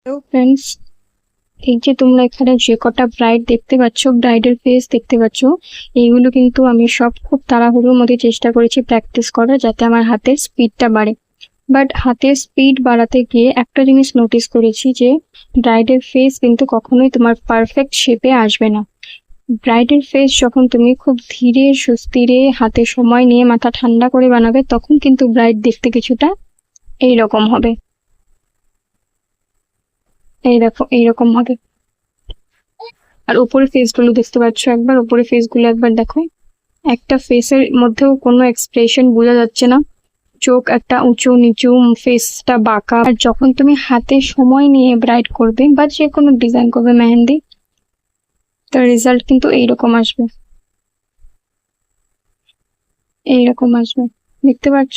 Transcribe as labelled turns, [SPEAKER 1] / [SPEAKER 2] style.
[SPEAKER 1] Hello friends, এই যে তোমরা এখানে যে কটা ব্রাইড দেখতে পাচ্ছ, ব্রাইডের ফেস দেখতে পাচ্ছ, এইগুলো কিন্তু আমি সব খুব তাড়াহুড়োর মধ্যে চেষ্টা করেছি প্র্যাকটিস করার, যাতে আমার হাতের স্পিডটা বাড়ে। বাট হাতের স্পিড বাড়াতে গিয়ে একটা জিনিস নোটিস করেছি যে ব্রাইডের ফেস কিন্তু কখনোই তোমার পারফেক্ট শেপে আসবে না। ব্রাইডের ফেস যখন তুমি খুব ধীরে সুস্থিরে হাতে সময় নিয়ে মাথা ঠান্ডা করে বানাবে, তখন কিন্তু ব্রাইড দেখতে কিছুটা এইরকম হবে। এই দেখো, এইরকম হবে। আর উপরে ফেস গুলো দেখতে পাচ্ছ, একবার উপরে ফেস গুলো একবার দেখো। একটা ফেসের মধ্যেও কোনো এক্সপ্রেশন বোঝা যাচ্ছে না, চোখ একটা উঁচু নিচু, ফেসটা বাঁকা। আর যখন তুমি হাতে সময় নিয়ে ব্রাইড করবে বা যে কোনো ডিজাইন করবে মেহেন্দি, তার রেজাল্ট কিন্তু এইরকম আসবে, এইরকম আসবে। দেখতে পাচ্ছ?